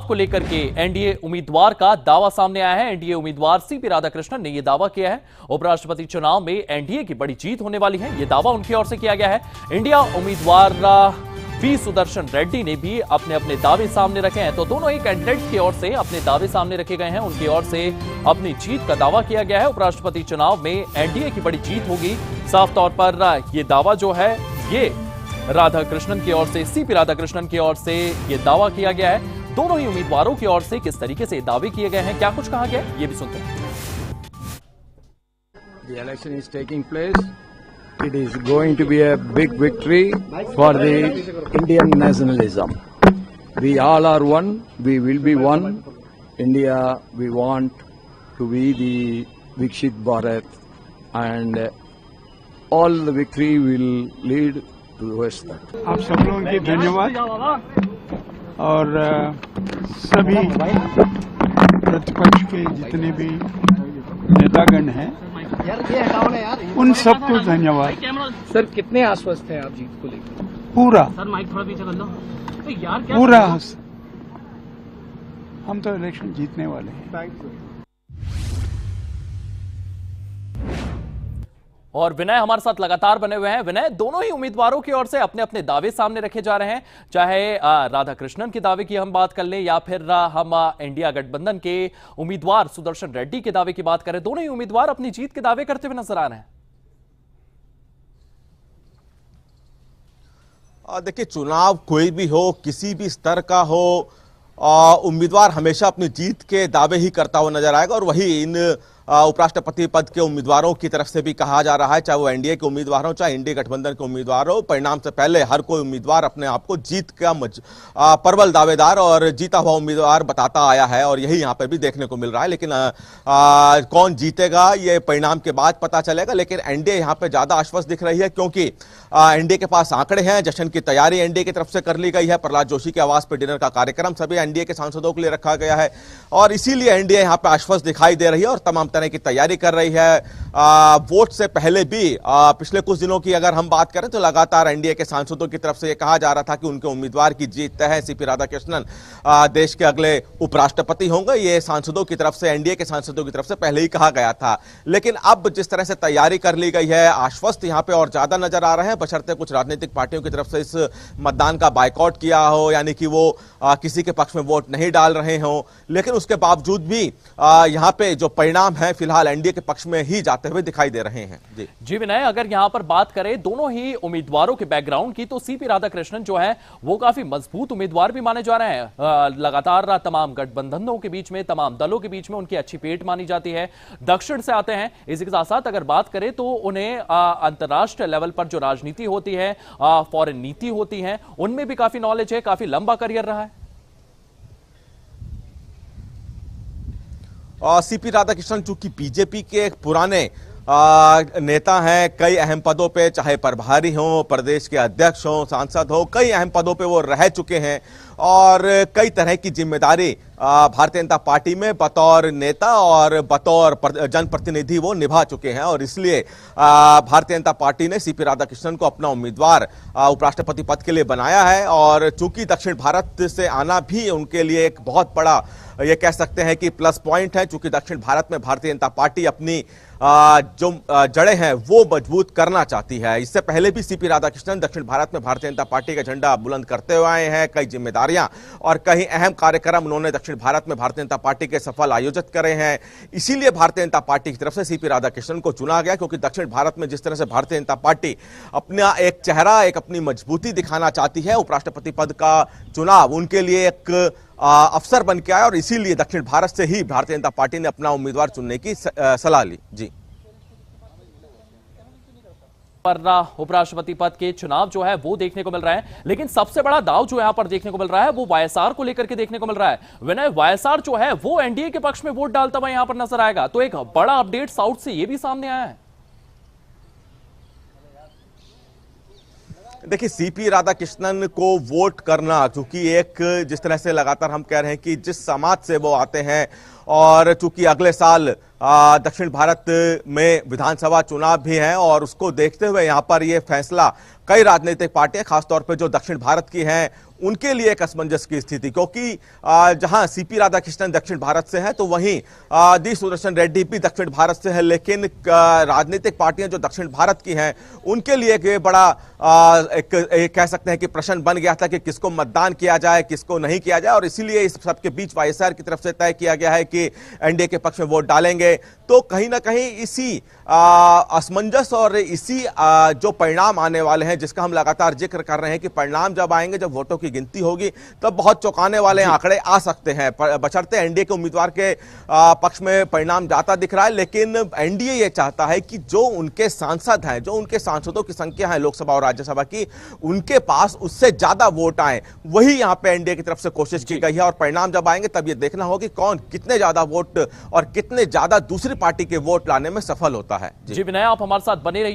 को लेकर के एनडीए उम्मीदवार का दावा सामने आया है। एनडीए उम्मीदवार सीपी राधाकृष्णन ने यह दावा किया है उपराष्ट्रपति चुनाव में एनडीए की बड़ी जीत होने वाली है। यह दावा उनकी ओर से किया गया है। इंडिया उम्मीदवार वी सुदर्शन रेड्डी ने भी अपने अपने दावे सामने रखे हैं। तो दोनों ही कैंडिडेट की ओर से अपने दावे सामने रखे गए हैं। उनकी ओर से अपनी जीत का दावा किया गया है। उपराष्ट्रपति चुनाव में एनडीए की बड़ी जीत होगी। साफ तौर पर यह दावा जो है ये राधाकृष्णन की ओर से, सीपी राधाकृष्णन की ओर से यह दावा किया गया है। दोनों ही उम्मीदवारों की ओर से किस तरीके से दावे किए गए हैं, क्या कुछ कहा गया है, ये भी सुनते हैं। The election is taking place. It is going to be a big victory for the Indian nationalism. We all are one. We will be one. India, we want to be the Vikshit Bharat, and all the victory will lead to West. आप सब लोगों की धन्यवाद और सभी प्रतिपक्ष के जितने भी नेतागण हैं उन सबको धन्यवाद। सर कितने आश्वस्त हैं आप जीत को लेकर? पूरा सर माइक थोड़ा पीछे कर लो। तो यार क्या पूरा हम तो इलेक्शन जीतने वाले हैं। और विनय हमारे साथ लगातार बने हुए हैं। विनय, दोनों ही उम्मीदवारों की ओर से अपने अपने दावे सामने रखे जा रहे हैं, चाहे राधाकृष्णन के दावे की हम बात कर लें या फिर हम इंडिया गठबंधन के उम्मीदवार सुदर्शन रेड्डी के दावे की बात करें। दोनों ही उम्मीदवार अपनी जीत के दावे करते हुए नजर आ रहे हैं। देखिए, चुनाव कोई भी हो, किसी भी स्तर का हो, उम्मीदवार हमेशा अपनी जीत के दावे ही करता हुआ नजर आएगा। और वही इन उपराष्ट्रपति पद के उम्मीदवारों की तरफ से भी कहा जा रहा है, चाहे वो एनडीए के उम्मीदवार हो चाहे इंडिया गठबंधन के उम्मीदवार हो। परिणाम से पहले हर कोई उम्मीदवार अपने आप को जीत का प्रबल दावेदार और जीता हुआ उम्मीदवार बताता आया है, और यही यहाँ पे भी देखने को मिल रहा है। लेकिन कौन जीतेगा ये परिणाम के बाद पता चलेगा। लेकिन एनडीए यहाँ पे ज्यादा आश्वस्त दिख रही है, क्योंकि एनडीए के पास आंकड़े हैं। जश्न की तैयारी एनडीए की तरफ से कर ली गई है। प्रहलाद जोशी के आवास पर डिनर का कार्यक्रम सभी एनडीए के सांसदों के लिए रखा गया है, और इसीलिए एनडीए यहाँ पे आश्वस्त दिखाई दे रही है और तमाम तरह की तैयारी कर रही है। वोट से पहले भी पिछले कुछ दिनों की अगर हम बात करें तो लगातार एनडीए के सांसदों की तरफ से यह कहा जा रहा था कि उनके उम्मीदवार की जीत तय है। सीपी राधाकृष्णन देश के अगले उपराष्ट्रपति होंगे, ये सांसदों की तरफ से, एनडीए के सांसदों की तरफ से पहले ही कहा गया था। लेकिन अब जिस तरह से तैयारी कर ली गई है, आश्वस्त यहां पे और ज्यादा नजर आ रहे हैं, बशर्ते कुछ राजनीतिक पार्टियों की तरफ से इस मतदान का बायकॉट किया हो, यानी कि वो किसी के पक्ष में वोट नहीं डाल रहे हो। लेकिन उसके बावजूद भी यहां पे जो परिणाम है फिलहाल एनडीए के पक्ष में ही जाते हुए दिखाई दे रहे हैं। जी विनय, अगर यहां पर बात करें दोनों ही उम्मीदवारों के बैकग्राउंड की, तो सीपी राधाकृष्णन जो है वो काफी मजबूत उम्मीदवार भी माने जा रहे हैं। लगातार तमाम गठबंधनों के बीच में, तमाम दलों के बीच में उनकी अच्छी पेट मानी जाती है। दक्षिण से आते हैं। इसी के साथ साथ अगर बात करें तो उन्हें अंतर्राष्ट्रीय लेवल पर जो राजनीति होती है, फॉरेन नीति होती है, उनमें भी काफी नॉलेज है, काफी लंबा करियर रहा है। सीपी राधाकृष्णन चूंकि बीजेपी के एक पुराने नेता हैं, कई अहम पदों पे, चाहे प्रभारी हो, प्रदेश के अध्यक्ष हो, सांसद हो, कई अहम पदों पे वो रह चुके हैं और कई तरह की जिम्मेदारी भारतीय जनता पार्टी में बतौर नेता और बतौर जनप्रतिनिधि वो निभा चुके हैं। और इसलिए भारतीय जनता पार्टी ने सीपी राधाकृष्णन को अपना उम्मीदवार उपराष्ट्रपति पद के लिए बनाया है। और चूंकि दक्षिण भारत से आना भी उनके लिए एक बहुत बड़ा, ये कह सकते हैं कि प्लस पॉइंट है, चूंकि दक्षिण भारत में भारतीय जनता पार्टी अपनी जो जड़ें हैं वो मजबूत करना चाहती है। इससे पहले भी सीपी राधाकृष्णन दक्षिण भारत में भारतीय जनता पार्टी का झंडा बुलंद करते हुए आए हैं। कई जिम्मेदारियां और कई अहम कार्यक्रम उन्होंने दक्षिण भारत में भारतीय जनता पार्टी के सफल आयोजित करे हैं। इसीलिए भारतीय जनता पार्टी की तरफ से सीपी राधाकृष्णन को चुना गया, क्योंकि दक्षिण भारत में जिस तरह से भारतीय जनता पार्टी अपना एक चेहरा, एक अपनी मजबूती दिखाना चाहती है, उपराष्ट्रपति पद का चुनाव उनके लिए एक अवसर बन के आया। और इसीलिए दक्षिण भारत से ही भारतीय जनता पार्टी ने अपना उम्मीदवार चुनने की सलाह ली। जी, पर उपराष्ट्रपति पद के चुनाव जो है वो देखने को मिल रहा है। लेकिन सबसे बड़ा दाव जो यहां पर देखने को मिल रहा है वो वाईएसआर को लेकर के देखने को मिल रहा है। विनय, वाईएसआर जो है वो एनडीए के पक्ष में वोट डालता हुआ यहां पर नजर आएगा। तो एक बड़ा अपडेट साउथ से ये भी सामने आया है। देखिए, सीपी राधाकृष्णन को वोट करना, चूंकि एक जिस तरह से लगातार हम कह रहे हैं कि जिस समाज से वो आते हैं, और चूंकि अगले साल दक्षिण भारत में विधानसभा चुनाव भी हैं, और उसको देखते हुए यहां पर यह फैसला कई राजनीतिक पार्टियां, खासतौर पर जो दक्षिण भारत की हैं, उनके लिए एक असमंजस की स्थिति, क्योंकि जहां सीपी राधाकृष्णन दक्षिण भारत से हैं तो वहीं डी सुदर्शन रेड्डी भी दक्षिण भारत से है, लेकिन राजनीतिक पार्टियां जो दक्षिण भारत की हैं उनके लिए एक बड़ा एक कह सकते हैं कि प्रश्न बन गया था कि किसको मतदान किया जाए, किसको नहीं किया जाए, और इसीलिए इस सबके बीच वाईएसआर की तरफ से तय किया गया है कि एनडीए के पक्ष में वोट डालेंगे। तो कहीं ना कहीं इसी असमंजस और इसी जो परिणाम आने वाले हैं, जिसका हम लगातार जिक्र कर रहे हैं कि परिणाम जब आएंगे, जब वोटों की गिनती होगी, तब बहुत चौंकाने वाले आंकड़े आ सकते हैं। बशर्ते एनडीए के उम्मीदवार के पक्ष में परिणाम जाता दिख रहा है, लेकिन एनडीए ये चाहता है कि जो उनके सांसद हैं, जो उनके सांसदों की संख्या है लोकसभा और राज्यसभा की, उनके पास उससे ज्यादा वोट आए, वही यहां पे एनडीए की तरफ से कोशिश की गई है। और परिणाम जब आएंगे तब ये देखना होगा कि कौन कितने ज्यादा वोट और कितने ज्यादा दूसरी पार्टी के वोट लाने में सफल होता है। जी विनय, आप हमारे साथ बने रहिए।